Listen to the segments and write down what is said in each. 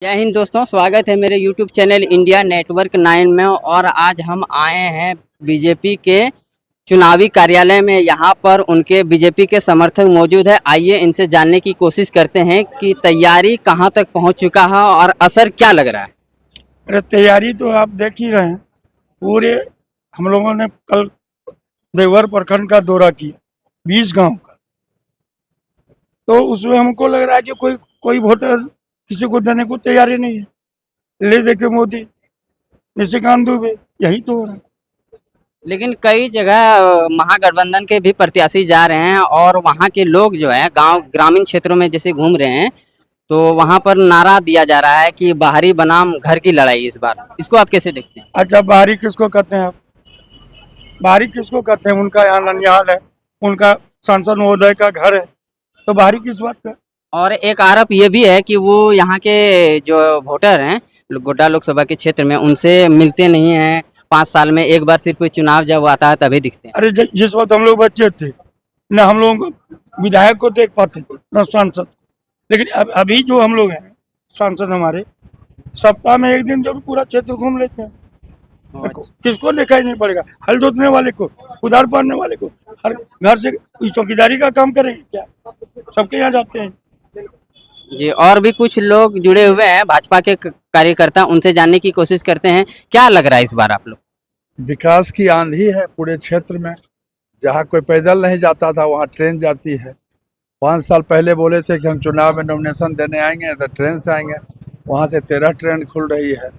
जय हिंद दोस्तों, स्वागत है मेरे YouTube चैनल इंडिया नेटवर्क 9 में। और आज हम आए हैं बीजेपी के चुनावी कार्यालय में। यहाँ पर उनके बीजेपी के समर्थक मौजूद है। आइए इनसे जानने की कोशिश करते हैं कि तैयारी कहाँ तक पहुँच चुका है और असर क्या लग रहा है। अरे तैयारी तो आप देख ही रहे हैं। पूरे हम लोगों ने कल देवघर प्रखंड का दौरा किया 20 गांव का। तो उसमें हमको लग रहा है कि कोई वोटर किसी को देने को तैयारी नहीं है। ले देखे मोदी, निशिकांत दुबे, यही तो हो रहा है। लेकिन कई जगह महागठबंधन के भी प्रत्याशी जा रहे हैं और वहाँ के लोग जो है गांव ग्रामीण क्षेत्रों में जैसे घूम रहे हैं, तो वहाँ पर नारा दिया जा रहा है कि बाहरी बनाम घर की लड़ाई इस बार। इसको आप कैसे देखते हैं? अच्छा, बाहरी किसको कहते हैं आप? बाहरी किसको कहते हैं? उनका यहाँ ननिहाल है, उनका सांसद महोदय का घर है, तो बाहरी किस बात का? और एक आरोप ये भी है कि वो यहाँ के जो वोटर हैं गोड्डा लोकसभा के क्षेत्र में उनसे मिलते नहीं हैं। 5 साल में एक बार सिर्फ चुनाव जब आता है तभी दिखते हैं। अरे जिस वक्त हम लोग बच्चे थे न हम लोग विधायक को देख पाते थे न सांसद। लेकिन अभी जो हम लोग हैं सांसद हमारे, सप्ताह में एक दिन जरूर पूरा क्षेत्र घूम लेते हैं। देखो, किसको देखा ही नहीं पड़ेगा। हल जोतने वाले को, कुदार पाड़ने वाले को, हर घर से चौकीदारी का काम करेंगे क्या? सबके यहाँ जाते हैं। जी, और भी कुछ लोग जुड़े हुए हैं भाजपा के कार्यकर्ता, उनसे जानने की कोशिश करते हैं क्या लग रहा है इस बार आप लोग। विकास की आंधी है पूरे क्षेत्र में। जहाँ कोई पैदल नहीं जाता था वहाँ ट्रेन जाती है। 5 साल पहले बोले थे कि हम चुनाव में नॉमिनेशन देने आएंगे तो ट्रेन से आएंगे, वहाँ से 13 ट्रेन खुल रही है।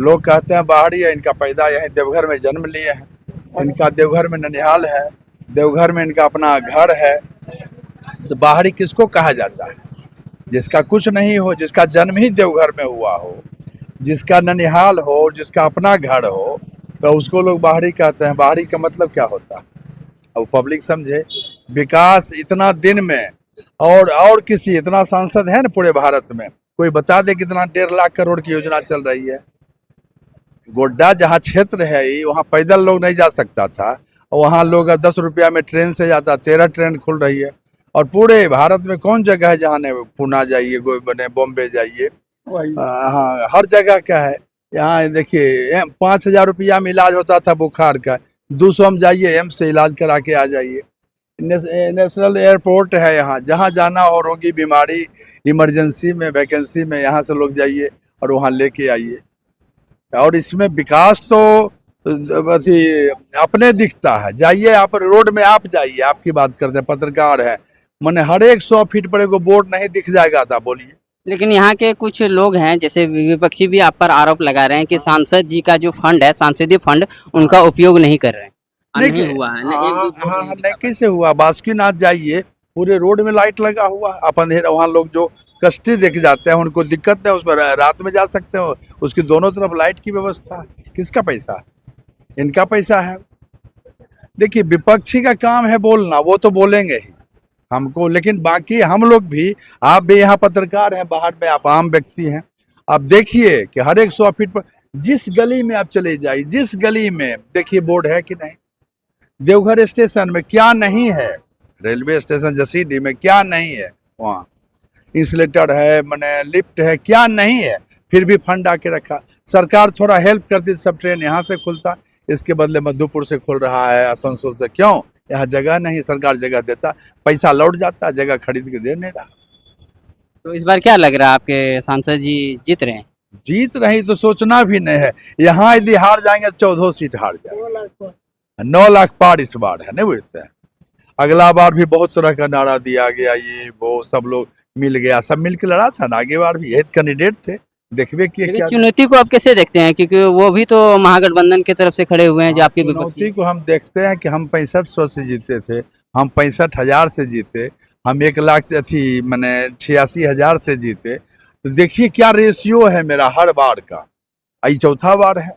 लोग कहते हैं बाहरी है, इनका पैदा यहीं देवघर में जन्म लिए हैं, इनका देवघर में ननिहाल है, देवघर में इनका अपना घर है। तो बाहरी किसको कहा जाता है? जिसका कुछ नहीं हो, जिसका जन्म ही देवघर में हुआ हो, जिसका ननिहाल हो, जिसका अपना घर हो, तो उसको लोग बाहरी कहते हैं। बाहरी का मतलब क्या होता है? अब पब्लिक समझे। विकास इतना दिन में और किसी इतना सांसद है ना पूरे भारत में, कोई बता दे कितना 1.5 लाख करोड़ की योजना चल रही है। गोड्डा जहाँ क्षेत्र है वहाँ पैदल लोग नहीं जा सकता था, और वहाँ लोग 10 रुपया में ट्रेन से जाता। 13 ट्रेन खुल रही है। और पूरे भारत में कौन जगह है जहाँ नहीं, पूना जाइए, बॉम्बे जाइए, हाँ हर जगह क्या है। यहाँ देखिए 5,000 रुपया में इलाज होता था बुखार का, 200 में जाइए एम्स से इलाज करा के आ जाइए। नेशनल एयरपोर्ट है यहाँ, जहाँ जाना हो रोगी बीमारी इमरजेंसी में वैकेंसी में, यहाँ से लोग जाइए और वहाँ लेके आइए। और इसमें विकास तो अपने दिखता है। जाइए आप रोड में, आप जाइए, आपकी बात करते हैं, पत्रकार है, मैंने हर एक 100 फीट पर एगो बोर्ड नहीं दिख जाएगा था, बोलिए। लेकिन यहाँ के कुछ लोग हैं जैसे विपक्षी भी आप पर आरोप लगा रहे हैं कि सांसद जी का जो फंड है, सांसदीय फंड, उनका उपयोग नहीं कर रहे हैं। नहीं हुआ है ना, एक भी हाँ, नहीं कैसे हुआ? बासुकीनाथ जाइए, पूरे रोड में लाइट लगा हुआ, अब अंधेरा, वहाँ लोग जो कष्टी देख जाते हैं उनको दिक्कत है, उस पर रात में जा सकते हो, उसकी दोनों तरफ लाइट की व्यवस्था है। किसका पैसा है? इनका पैसा है। देखिए, विपक्षी का काम है बोलना, वो तो बोलेंगे ही हमको, लेकिन बाकी हम लोग भी, आप भी यहाँ पत्रकार हैं, बाहर में आप आम व्यक्ति हैं, आप देखिए कि हर एक 100 फीट पर जिस गली में आप चले जाइए, जिस गली में देखिए बोर्ड है कि नहीं। देवघर स्टेशन में क्या नहीं है? रेलवे स्टेशन जसीडीह में क्या नहीं है? वहाँ इंसुलेटर है, मैंने लिफ्ट है, क्या नहीं है? फिर भी फंड आके रखा। सरकार थोड़ा हेल्प करती, सब ट्रेन यहाँ से खुलता। इसके बदले मधुपुर से खुल रहा है, आसनसोल से। क्यों? यहाँ जगह नहीं, सरकार जगह देता, पैसा लौट जाता, जगह खरीद के दे नहीं रहा। तो इस बार क्या लग रहा है आपके सांसद जी जीत रहे हैं? जीत रही तो सोचना भी नहीं है। यहाँ यदि हार जाएंगे 14 सीट हार जाएंगे। 9 लाख पार इस बार है, नहीं बुझते हैं। अगला बार भी बहुत तरह का नारा दिया गया, ये वो सब लोग मिल गया, सब मिल के लड़ा था ना। आगे बार भी यही कैंडिडेट थे, देखबे किए क्या। चुनौती को आप कैसे देखते हैं, क्योंकि वो भी तो महागठबंधन की तरफ से खड़े हुए हैं जो आपके विपक्षी। चुनौती को हम देखते हैं कि हम 6500 से जीते थे, हम 65,000 से जीते, हम 1 लाख से मैंने 86,000 से जीते। तो देखिए क्या रेशियो है मेरा हर बार का। आई चौथा बार है,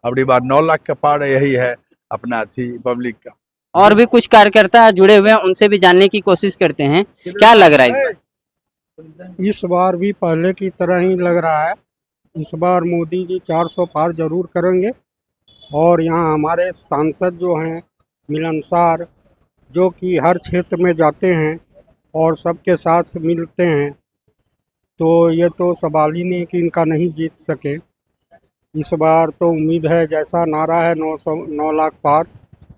अगली बार 9 लाख का पार यही है अपना पब्लिक का। और भी कुछ कार्यकर्ता जुड़े हुए हैं, उनसे भी जानने की कोशिश करते हैं क्या लग रहा है इस बार भी पहले की तरह ही लग रहा है। इस बार मोदी जी 400 पार जरूर करेंगे। और यहाँ हमारे सांसद जो हैं मिलनसार, जो कि हर क्षेत्र में जाते हैं और सबके साथ मिलते हैं, तो ये तो सवाल ही नहीं कि इनका नहीं जीत सके। इस बार तो उम्मीद है, जैसा नारा है 9 लाख पार,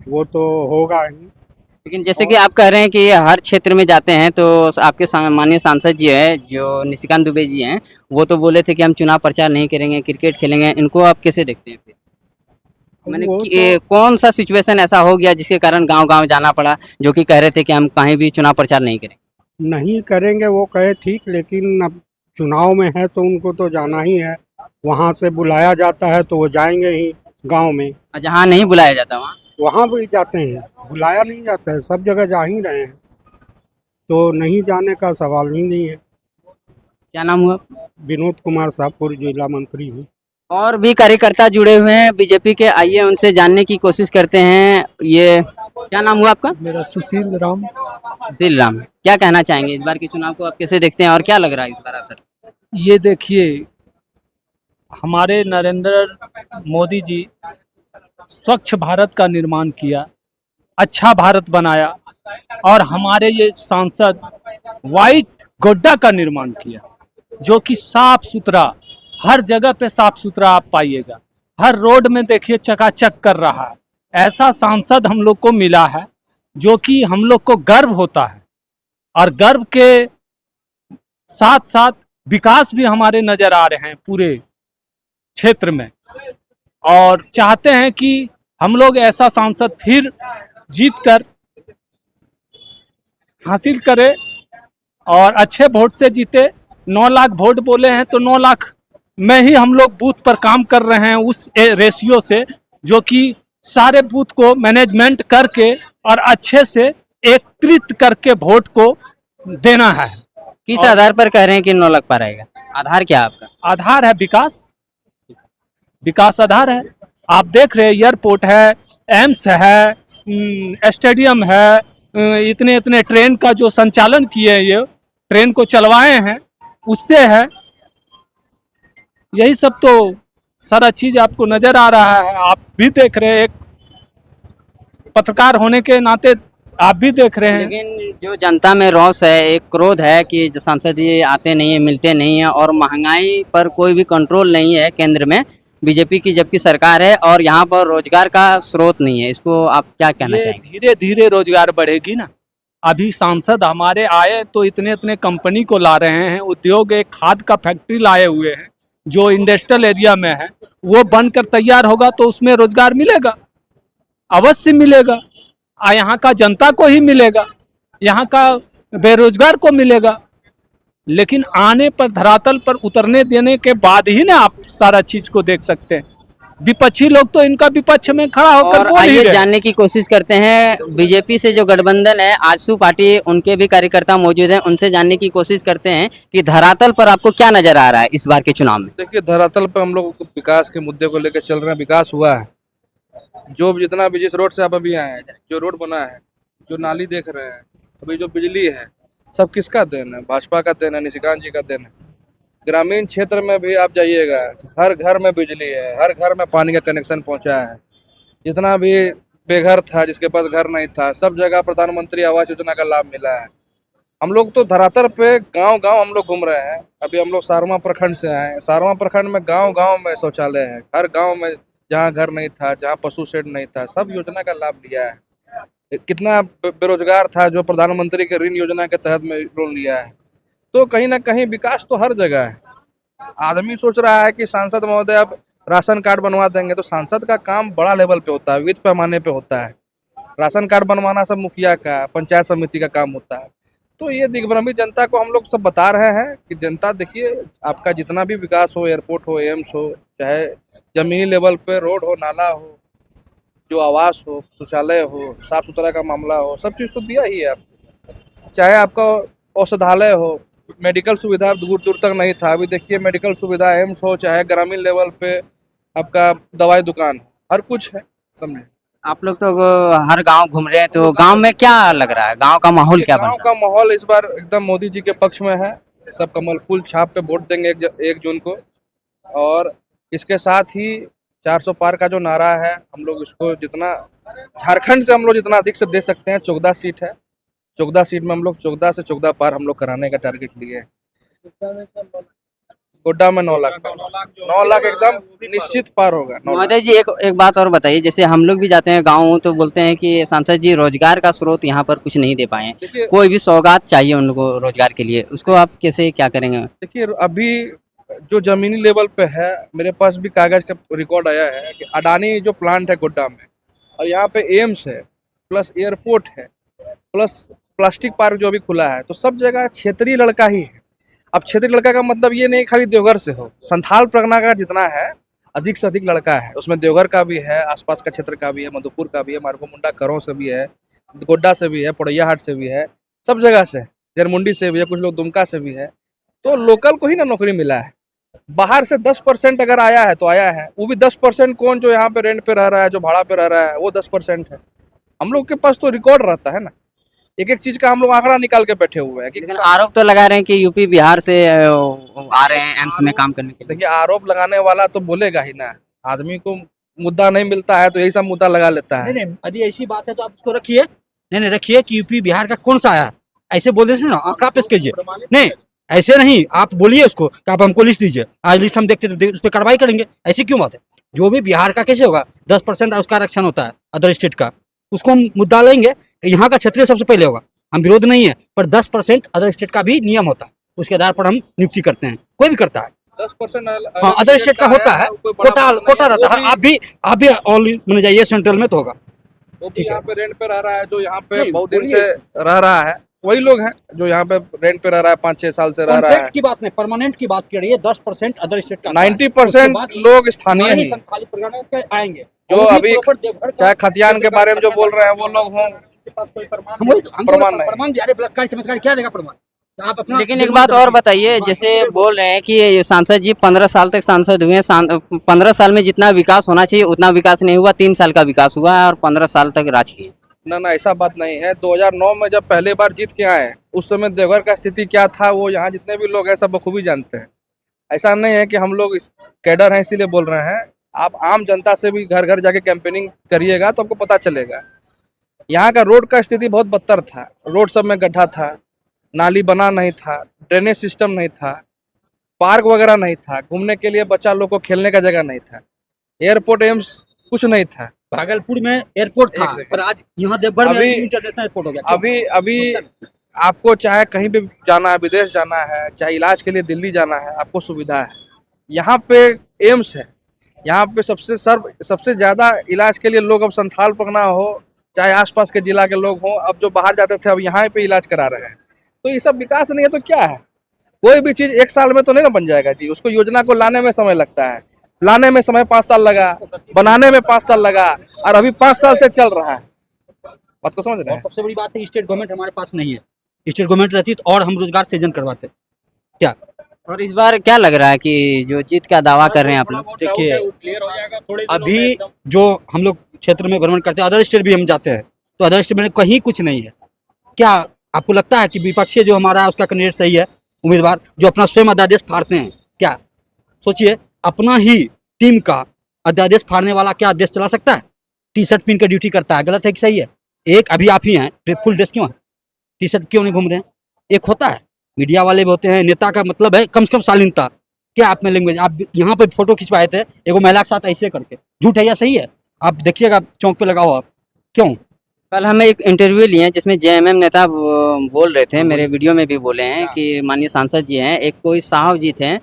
वो तो होगा ही। लेकिन जैसे कि आप कह रहे हैं कि ये हर क्षेत्र में जाते हैं, तो आपके माननीय सांसद जी है जो निशिकांत दुबे जी हैं, वो तो बोले थे कि हम चुनाव प्रचार नहीं करेंगे, क्रिकेट खेलेंगे। इनको आप कैसे देखते हैं फिर? मैंने वो कौन सा सिचुएशन ऐसा हो गया जिसके कारण गांव-गांव जाना पड़ा, जो कि कह रहे थे कि हम कहीं भी चुनाव प्रचार नहीं करेंगे? नहीं करेंगे वो कहे ठीक, लेकिन अब चुनाव में है तो उनको तो जाना ही है। वहाँ से बुलाया जाता है तो वो जाएंगे ही गांव में। और जहाँ नहीं बुलाया जाता वहाँ? वहाँ भी जाते हैं, बुलाया नहीं जाता है, सब जगह जा ही रहे हैं, तो नहीं जाने का सवाल ही नहीं है। क्या नाम हुआ? विनोद कुमार साहपुर जिला मंत्री हैं। और भी कार्यकर्ता जुड़े हुए हैं बीजेपी के, आइए उनसे जानने की कोशिश करते हैं। ये क्या नाम हुआ आपका? मेरा सुशील राम। सुशील राम, क्या कहना चाहेंगे इस बार के चुनाव को आप कैसे देखते हैं और क्या लग रहा है इस बार असर? ये देखिए, हमारे नरेंद्र मोदी जी स्वच्छ भारत का निर्माण किया, अच्छा भारत बनाया, और हमारे ये सांसद वाइट गोड्डा का निर्माण किया, जो कि साफ सुथरा, हर जगह पे साफ सुथरा आप पाइएगा। हर रोड में देखिए चकाचक कर रहा है। ऐसा सांसद हम लोग को मिला है जो कि हम लोग को गर्व होता है, और गर्व के साथ साथ विकास भी हमारे नजर आ रहे हैं पूरे क्षेत्र में, और चाहते हैं कि हम लोग ऐसा सांसद फिर जीत कर हासिल करें और अच्छे वोट से जीते। 9 लाख वोट बोले हैं तो 9 लाख में ही हम लोग बूथ पर काम कर रहे हैं, उस रेशियो से, जो कि सारे बूथ को मैनेजमेंट करके और अच्छे से एकत्रित करके वोट को देना है। किस आधार पर कह रहे हैं कि 9 लाख पार आएगा? आधार क्या है आपका? आधार है विकास, विकास आधार है। आप देख रहे हैं एयरपोर्ट है, एम्स है, स्टेडियम है, इतने इतने ट्रेन का जो संचालन किए, ये ट्रेन को चलवाए हैं, उससे है। यही सब तो सारा चीज आपको नजर आ रहा है, आप भी देख रहे हैं, एक पत्रकार होने के नाते आप भी देख रहे हैं। लेकिन जो जनता में रोष है, एक क्रोध है कि जो सांसद जी आते नहीं है, मिलते नहीं है, और महंगाई पर कोई भी कंट्रोल नहीं है केंद्र में बीजेपी की जबकि सरकार है, और यहाँ पर रोजगार का स्रोत नहीं है। इसको आप क्या कहना ये चाहेंगे? धीरे धीरे रोजगार बढ़ेगी ना। अभी सांसद हमारे आए तो इतने इतने कंपनी को ला रहे हैं, उद्योग, एक खाद का फैक्ट्री लाए हुए हैं जो इंडस्ट्रियल एरिया में है, वो बनकर तैयार होगा तो उसमें रोजगार मिलेगा, अवश्य मिलेगा। यहाँ का जनता को ही मिलेगा, यहाँ का बेरोजगार को मिलेगा। लेकिन आने पर, धरातल पर उतरने देने के बाद ही ना आप सारा चीज को देख सकते हैं। विपक्षी लोग तो इनका विपक्ष में खड़ा होकर और बोल ही आइए रहे। जानने की कोशिश करते हैं बीजेपी से जो गठबंधन है आजसू पार्टी, उनके भी कार्यकर्ता मौजूद हैं, उनसे जानने की कोशिश करते हैं कि धरातल पर आपको क्या नजर आ रहा है इस बार के चुनाव में? देखिए, धरातल पर हम लोग विकास के मुद्दे को लेकर चल रहे हैं। विकास हुआ है, जो जितना भी, जिस रोड से आप अभी आए हैं, जो रोड बना है, जो नाली देख रहे हैं, अभी जो बिजली है, सब किसका देन है? भाजपा का देन है, निशिकांत जी का देन है। ग्रामीण क्षेत्र में भी आप जाइएगा, हर घर में बिजली है, हर घर में पानी का कनेक्शन पहुंचा है। जितना भी बेघर था, जिसके पास घर नहीं था, सब जगह प्रधानमंत्री आवास योजना का लाभ मिला है। हम लोग तो धरातल पे गांव गांव हम लोग घूम रहे हैं। अभी हम लोग सारवा प्रखंड से आए हैं। सारवा प्रखंड में गांव गांव में शौचालय है, हर गांव में, जहां घर नहीं था, जहां पशु शेड नहीं था, सब योजना का लाभ लिया है। कितना बेरोजगार था जो प्रधानमंत्री के ऋण योजना के तहत में लोन लिया है। तो कहीं ना कहीं विकास तो हर जगह है। आदमी सोच रहा है कि सांसद महोदय अब राशन कार्ड बनवा देंगे, तो सांसद का काम बड़ा लेवल पे होता है, वित्त पैमाने पे होता है। राशन कार्ड बनवाना सब मुखिया का, पंचायत समिति का काम होता है। तो ये दिग्भ्रमित जनता को हम लोग सब बता रहे हैं कि जनता देखिए, आपका जितना भी विकास हो, एयरपोर्ट हो, एम्स हो, चाहे जमीनी लेवल पे रोड हो, नाला हो, जो आवास हो, शौचालय हो, साफ सुथरा का मामला हो, सब चीज़ तो दिया ही है आपको। चाहे आपका औषधालय हो, मेडिकल सुविधा दूर दूर तक नहीं था, अभी देखिए मेडिकल सुविधा, एम्स हो, चाहे ग्रामीण लेवल पे आपका दवाई दुकान, हर कुछ है। समझे? आप लोग तो हर गांव घूम रहे हैं, तो गांव में क्या लग रहा है, गांव का माहौल क्या बन गांव रहा है? का माहौल इस बार एकदम मोदी जी के पक्ष में है। सब कमल फूल छाप पे वोट देंगे 1 जून को। और इसके साथ ही 400 पार का जो नारा है, हम लोग इसको जितना, झारखंड से हम लोग जितना अधिक से दे सकते हैं। 14 सीट है, 14 सीट में हम लोग 14 से 14 पार हम लोग कराने का टारगेट लिए हैं। गोड्डा में 9 लाख था। 9 लाख एकदम निश्चित पार होगा। 9 लाख। महोदय जी एक बात और बताइए, जैसे हम लोग भी जाते हैं गाँव तो बोलते हैं कि सांसद जी रोजगार का स्रोत यहाँ पर कुछ नहीं दे पाए हैं, देखिए कोई भी सौगात चाहिए उनको रोजगार के लिए, उसको आप कैसे क्या करेंगे? देखिए अभी जो जमीनी लेवल पे है, मेरे पास भी कागज का रिकॉर्ड आया है कि अडानी जो प्लांट है गोड्डा में, और यहाँ पे एम्स है, प्लस एयरपोर्ट है, प्लस प्लास्टिक पार्क जो अभी खुला है, तो सब जगह क्षेत्रीय लड़का ही है। अब क्षेत्रीय लड़का का मतलब ये नहीं खाली देवघर से हो, संथाल परगना का जितना है अधिक से अधिक लड़का है, उसमें देवघर का भी है, आसपास का क्षेत्र का भी है, मधुपुर का भी है, मार्गोमुंडा करों से भी है, गोड्डा से भी है, पोड़ैया हाट से भी है, सब जगह से, जरमुंडी से भी है, कुछ लोग दुमका से भी है। तो लोकल को ही ना नौकरी मिला है। बाहर से 10% अगर आया है तो आया है, वो भी 10% कौन, जो यहाँ पे रेंट पे रह रहा है, जो भाड़ा पे रह रहा है, वो 10% है। हम लोग के पास तो रिकॉर्ड रहता है ना, एक एक चीज का हम लोग आंकड़ा निकाल के बैठे हुए हैं कि लेकिन आरोप तो लगा रहे हैं कि यूपी बिहार से आ रहे हैं एम्स में काम करने के लिए। देखिए आरोप लगाने वाला तो बोलेगा ही ना, आदमी को मुद्दा नहीं मिलता है तो यही सब मुद्दा लगा लेता है। नहीं, यदि ऐसी बात है तो आप उसको रखिए। नहीं, रखिए कि यूपी बिहार का कौन सा आया, ऐसे बोलने से ना आंकड़ा पेश कीजिए। नहीं, ऐसे नहीं, आप बोलिए उसको कि आप हमको लिस्ट दीजिए, आज लिस्ट हम देखते तो उस पर कार्रवाई करेंगे। ऐसी क्यों बात है? जो भी बिहार का कैसे होगा, 10% उसका आरक्षण होता है अदर स्टेट का, उसको हम मुद्दा लेंगे। यहाँ का क्षेत्रीय सबसे पहले होगा, हम विरोध नहीं है, पर 10% अदर स्टेट का भी नियम होता है, उसके आधार पर हम नियुक्ति करते हैं, कोई भी करता है। 10% हाँ, अदर स्टेट का होता है, कोटा रहता है। आप भी ऑल मैंने जाइए सेंट्रल में तो होगा। वो भी यहाँ पे रेंट पे रह रहा है, जो यहाँ पे बहुत दिन से रह रहा है, वही लोग हैं जो यहाँ पे रेंट पे रह रहा है, 5-6 साल से रह रहा है। कॉन्ट्रैक्ट की बात नहीं, परमानेंट की बात करिए। 10% अदर स्टेट का, 90% लोग स्थानीय ही, खाली परिणाम के आएंगे। जो अभी चाहे खतियान के बारे में जो बोल रहे हैं वो लोग हों, प्रमाण नहीं। प्रमाण जारे बलात्कार चमत्कार क्या देगा प्रमाण? आप अपना लेकिन एक बात और बताइए, जैसे बोल रहे हैं कि ये सांसद जी 15 साल तक सांसद हुए, 15 साल में जितना विकास होना चाहिए उतना विकास नहीं हुआ, 3 साल का विकास हुआ है और 15 साल तक राज किए। ना ऐसा बात नहीं है। 2009 में जब पहली बार जीत के आए, उस समय देवघर का स्थिति क्या था वो यहाँ जितने भी लोग हैं सब बखूबी जानते हैं। ऐसा नहीं है कि हम लोग कैडर हैं इसीलिए बोल रहे हैं। आप आम जनता से भी घर घर जाके कैंपेनिंग करिएगा तो आपको पता चलेगा। यहाँ का रोड का स्थिति बहुत बदतर था, रोड सब में गड्ढा था, नाली बना नहीं था, ड्रेनेज सिस्टम नहीं था, पार्क वगैरह नहीं था, घूमने के लिए बच्चा लोग को खेलने का जगह नहीं था, एयरपोर्ट एम्स कुछ नहीं था। भागलपुर में एयरपोर्ट था, पर आज यहाँ देवघर में इंटरनेशनल एयरपोर्ट हो गया। अभी आपको चाहे कहीं भी जाना है, विदेश जाना है, चाहे इलाज के लिए दिल्ली जाना है, आपको सुविधा है। यहाँ पे एम्स है, यहाँ पे सबसे ज्यादा इलाज के लिए लोग अब संथाल परगना हो चाहे आसपास के जिला के लोग हों, अब जो बाहर जाते थे अब यहाँ पे इलाज करा रहे हैं। तो ये सब विकास नहीं है तो क्या है? कोई भी चीज एक साल में तो नहीं ना बन जाएगा जी, उसको योजना को लाने में समय लगता है। लाने में समय 5 साल लगा, बनाने में 5 साल लगा, और अभी 5 साल से चल रहा है। बात को समझ रहे हैं? सबसे बड़ी बात है स्टेट गवर्नमेंट हमारे पास नहीं है। स्टेट गवर्नमेंट रहती तो और हम रोजगार सृजन करवाते क्या। और इस बार क्या लग रहा है कि जो जीत का दावा कर रहे हैं आप लोग? देखिए अभी जो हम लोग क्षेत्र में भ्रमण करते हैं, अदर स्टेट भी हम जाते हैं, तो अदर स्टेट में कहीं कुछ नहीं है। क्या आपको लगता है कि विपक्षी जो हमारा उसका कैंडिडेट सही है, उम्मीदवार जो अपना स्वयं अध्यादेश फाड़ते हैं? क्या सोचिए, अपना ही टीम का अध्यादेश फाड़ने वाला क्या देश चला सकता है? टी शर्ट पहन कर ड्यूटी करता है, गलत है कि सही है? एक अभी आप ही हैं, फुल ड्रेस क्यों है? टी शर्ट क्यों नहीं घूम रहे हैं? एक होता है, मीडिया वाले भी होते हैं, नेता का मतलब है कम से कम शालीनता। क्या आप में लैंग्वेज, आप यहाँ पे फोटो खिंचवाए थे एक महिला के साथ ऐसे करके, झूठ है या सही है? आप देखिएगा, चौक पे लगाओ आप। क्यों? कल हमें एक इंटरव्यू लिए जिसमें जेएमएम नेता बोल रहे थे, मेरे वीडियो में भी बोले हैं कि माननीय सांसद जी हैं, एक कोई साहब जी थे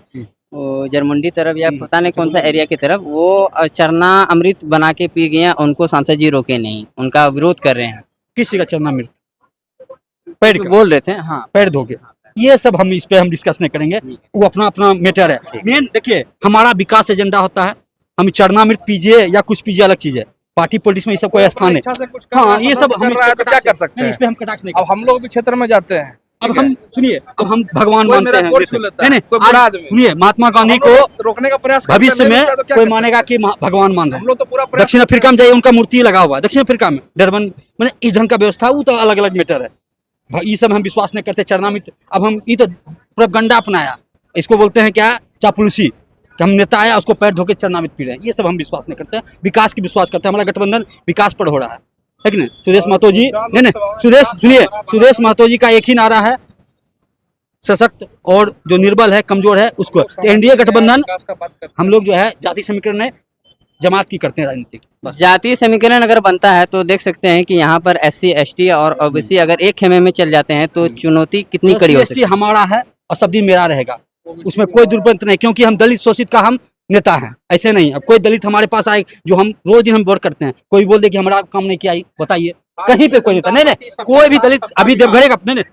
जरमुंडी तरफ या पता नहीं कौन सा एरिया की तरफ, वो चरना अमृत बना के पी गए, उनको सांसद जी रोके नहीं, उनका विरोध कर रहे हैं। किसी का चरना अमृत पैर का बोल रहे थे, हाँ पैर धो के, ये सब हम इस पे हम डिस्कस नहीं करेंगे, वो अपना अपना मैटर है। मेन देखिए, हमारा विकास एजेंडा होता है, हम चरना अमृत पीजिए या कुछ पीजिए अलग चीज है, पार्टी पॉलिटिक्स में ये सब कोई स्थान है। हाँ, ये सब हम क्या कर सकते हैं? इस पे हम कटाक्ष नहीं। अब हम लोग भी क्षेत्र में जाते हैं, अब हम सुनिए, अब हम भगवान कोई मानते मेरा हैं। कोट छू लेता है, नहीं कोई बुरा आदमी। सुनिए, महात्मा गांधी को रोकने का प्रयास करते हैं, भविष्य नहीं में रुकता तो क्या कोई कर मानेगा सकते कि भगवान मान हैं? रहे हम हैं। लोग तो पूरा प्रयास दक्षिण अफ्रीका में जाइए, उनका मूर्ति लगा हुआ है दक्षिण अफ्रीका में, डरबन, मैंने इस ढंग का व्यवस्था, वो तो अलग अलग मैटर है। ये सब हम विश्वास नहीं करते। चरनामृत, अब हम ये तो प्रोपगंडा अपनाया, इसको बोलते हैं क्या, चापलूसी, कि हम नेता आया उसको पैर धो के चरनामृत पी रहे हैं, ये सब हम विश्वास नहीं करते। विकास की विश्वास करते हैं, हमारा गठबंधन विकास पर हो रहा है कि नहीं? सुदेश महतो जी, नहीं सुदेश, सुनिए, सुदेश महतो जी का एक ही नारा है, सशक्त और जो निर्बल है, कमजोर है, उसको। तो एनडीए गठबंधन विकास का बात करते हम लोग जो है जाति समीकरण में जमात की करते हैं राजनीति, बस। जातीय समीकरण अगर बनता है तो देख सकते हैं कि यहाँ पर SC ST और ओबीसी अगर एक खेमे में चल जाते हैं तो चुनौती कितनी कड़ी हो सकती SC हमारा है और सब दिन मेरा रहेगा, उसमें कोई दुर्पंत नहीं, क्योंकि हम दलित शोषित का हम नेता हैं। ऐसे नहीं, अब कोई दलित हमारे पास आए जो हम रोज दिन हम वोट करते हैं, कोई बोल दे कि हमारा काम नहीं किया, बताइए कहीं पे कोई नेता नहीं, कोई भी दलित अभी देवघर का अपने